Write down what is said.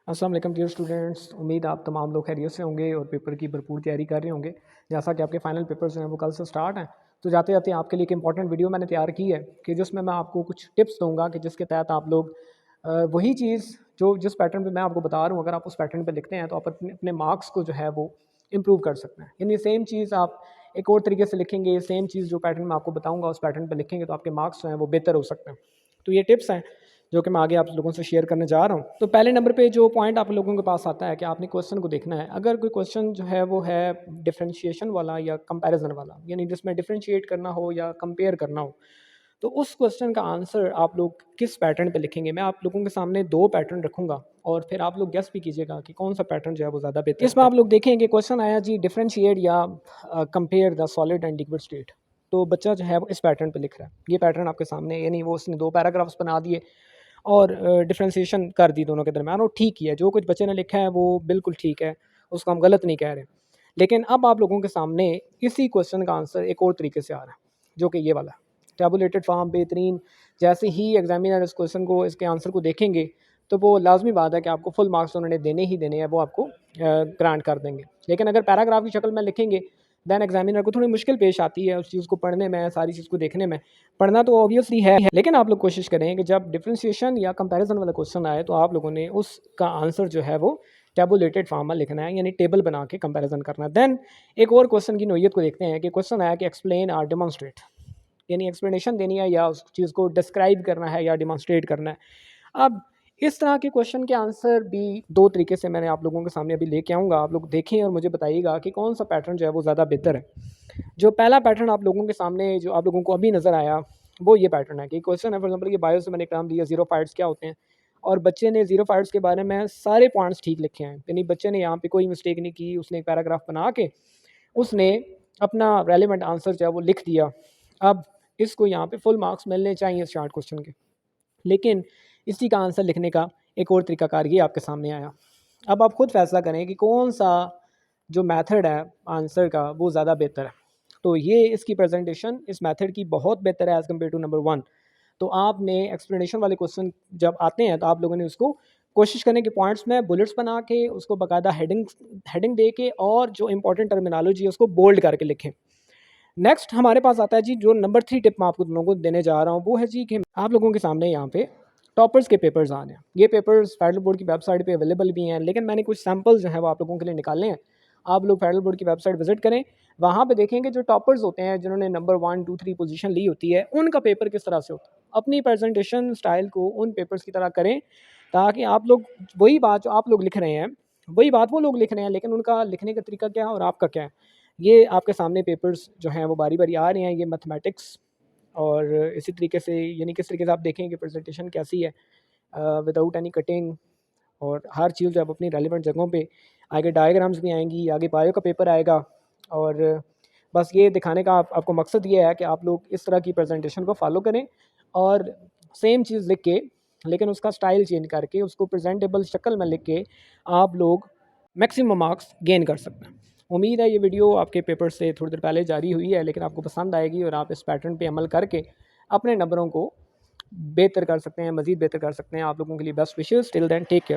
अस्सलाम वालेकुम dear students, उम्मीद आप तमाम लोग खैरियत से होंगे और पेपर की भरपूर तैयारी कर रहे होंगे। जैसा कि आपके फाइनल पेपर्स हैं वो कल से स्टार्ट हैं, तो जाते जाते आपके लिए एक इंपॉर्टेंट वीडियो मैंने तैयार की है कि जिसमें मैं आपको कुछ टिप्स दूंगा कि जिसके तहत आप लोग वही चीज़ जो जिस पैटर्न पे मैं आपको बता रहा हूँ, अगर आप उस पैटर्न पे लिखते हैं तो आप अपने अपने मार्क्स को जो है वो इम्प्रूव कर सकते हैं। यानी सेम चीज़ आप एक और तरीके से लिखेंगे, सेम चीज़ जो पैटर्न मैं आपको बताऊँगा उस पैटर्न पर लिखेंगे तो आपके मार्क्स जो हैं वो बेहतर हो सकते हैं। तो ये टिप्स हैं जो कि मैं आगे आप लोगों से शेयर करने जा रहा हूँ। तो पहले नंबर पे जो पॉइंट आप लोगों के पास आता है कि आपने क्वेश्चन को देखना है। अगर कोई क्वेश्चन जो है वो है डिफरेंशिएशन वाला या कंपैरिजन वाला, यानी जिसमें डिफरेंशिएट करना हो या कंपेयर करना हो, तो उस क्वेश्चन का आंसर आप लोग किस पैटर्न पे लिखेंगे। मैं आप लोगों के सामने 2 पैटर्न रखूँगा और फिर आप लोग गेस भी कीजिएगा कि कौन सा पैटर्न जो है वो ज़्यादा बेहतर है। इसमें आप लोग देखें कि क्वेश्चन आया जी डिफरेंशिएट या compare the solid and liquid state. तो बच्चा जो है वो इस पैटर्न पे लिख रहा है। ये पैटर्न आपके सामने, यानी वो उसने 2 पैराग्राफ्स बना दिए और डिफरेंशिएशन कर दी दोनों के दरमियान, और ठीक ही है, जो कुछ बच्चे ने लिखा है वो बिल्कुल ठीक है, उसको हम गलत नहीं कह रहे। लेकिन अब आप लोगों के सामने इसी क्वेश्चन का आंसर एक और तरीके से आ रहा है, जो कि ये वाला टैबुलेटेड फॉर्म बेहतरीन। जैसे ही एग्जामिनर इस क्वेश्चन को, इसके आंसर को देखेंगे तो वो लाजमी बात है कि आपको फुल मार्क्स उन्होंने देने ही देने हैं, वो आपको ग्रांट कर देंगे। लेकिन अगर पैराग्राफ की शक्ल में लिखेंगे दैन एग्जामिनर को थोड़ी मुश्किल पेश आती है उस चीज़ को पढ़ने में, सारी चीज़ को देखने में। पढ़ना तो ऑब्वियसली है, लेकिन आप लोग कोशिश करें कि जब डिफरेंशिएशन या कंपैरिजन वाला क्वेश्चन आए तो आप लोगों ने उसका आंसर जो है वो टैबुलेटेड फॉर्म में लिखना है, यानी टेबल बना के कंपैरिजन करना है। देन एक और क्वेश्चन की नोयत को देखते हैं कि क्वेश्चन आया कि एक्सप्लेन और डेमोन्स्ट्रेट, यानी एक्सप्लेनेशन देनी है या उस चीज़ को डिस्क्राइब करना है या डिमॉन्स्ट्रेट करना है। अब इस तरह के क्वेश्चन के आंसर भी 2 तरीके से मैंने आप लोगों के सामने अभी लेके आऊँगा। आप लोग देखें और मुझे बताइएगा कि कौन सा पैटर्न जो है वो ज़्यादा बेहतर है। जो पहला पैटर्न आप लोगों के सामने, जो आप लोगों को अभी नज़र आया, वो ये पैटर्न है कि क्वेश्चन है, फॉर एग्जांपल कि बायो से मैंने एक नाम दिया ज़ीरो फाइट्स क्या होते हैं, और बच्चे ने ज़ीरो फाइट्स के बारे में सारे पॉइंट्स ठीक लिखे हैं, यानी बच्चे ने यहाँ पे कोई मिस्टेक नहीं की। उसने एक पैराग्राफ बना के उसने अपना रेलिवेंट आंसर जो है वो लिख दिया। अब इसको यहाँ पे फुल मार्क्स मिलने चाहिए इस शॉर्ट क्वेश्चन के, लेकिन इसी का आंसर लिखने का एक और तरीकाकार ये आपके सामने आया। अब आप खुद फैसला करें कि कौन सा जो मेथड है आंसर का वो ज़्यादा बेहतर है। तो ये इसकी प्रेजेंटेशन इस मेथड की बहुत बेहतर है एज़ कम्पेयर टू नंबर 1। तो आपने एक्सप्लेनेशन वाले क्वेश्चन जब आते हैं तो आप लोगों ने उसको कोशिश करने के पॉइंट्स में बुलेट्स बना के उसको बाकायदा हेडिंग हेडिंग दे के, और जो इंपॉर्टेंट टर्मिनोलॉजी है उसको बोल्ड करके लिखें। नेक्स्ट हमारे पास आता है जी, जो नंबर 3 टिप मैं आप लोगों को देने जा रहा हूँ वो है जी कि आप लोगों के सामने यहाँ पे टॉपर्स के पेपर्स आ रहे हैं। ये पेपर्स फेडरल बोर्ड की वेबसाइट पे अवेलेबल भी हैं, लेकिन मैंने कुछ सैम्पल्स जो हैं वो आप लोगों के लिए निकाले हैं। आप लोग फेडरल बोर्ड की वेबसाइट विजिट करें, वहाँ पे देखेंगे जो टॉपर्स होते हैं, जिन्होंने नंबर 1, 2, 3 पोजीशन ली होती है, उनका पेपर किस तरह से होता है। अपनी प्रेजेंटेशन स्टाइल को उन पेपर्स की तरह करें, ताकि आप लोग वही बात जो आप लोग लिख रहे हैं वही बात वो लोग लिख रहे हैं, लेकिन उनका लिखने का तरीका क्या है और आपका क्या है। ये आपके सामने पेपर्स जो हैं वो बारी बारी आ रहे हैं। ये मैथमेटिक्स और इसी तरीके से, यानी किस तरीके से आप देखें कि प्रेजेंटेशन कैसी है विदाउट एनी कटिंग, और हर चीज़ जो है अपनी रेलिवेंट जगहों पे। आगे डायग्राम्स भी आएंगी, आगे बायो का पेपर आएगा, और बस ये दिखाने का आपको मकसद ये है कि आप लोग इस तरह की प्रेजेंटेशन को फॉलो करें और सेम चीज़ लिख के, लेकिन उसका स्टाइल चेंज करके, उसको प्रेजेंटेबल शक्ल में लिख के आप लोग मैक्सिमम मार्क्स गेन कर सकते हैं। उम्मीद है ये वीडियो आपके पेपर से थोड़ी देर पहले जारी हुई है, लेकिन आपको पसंद आएगी और आप इस पैटर्न पे अमल करके अपने नंबरों को बेहतर कर सकते हैं, मज़ीद बेहतर कर सकते हैं। आप लोगों के लिए best wishes. Till then take care.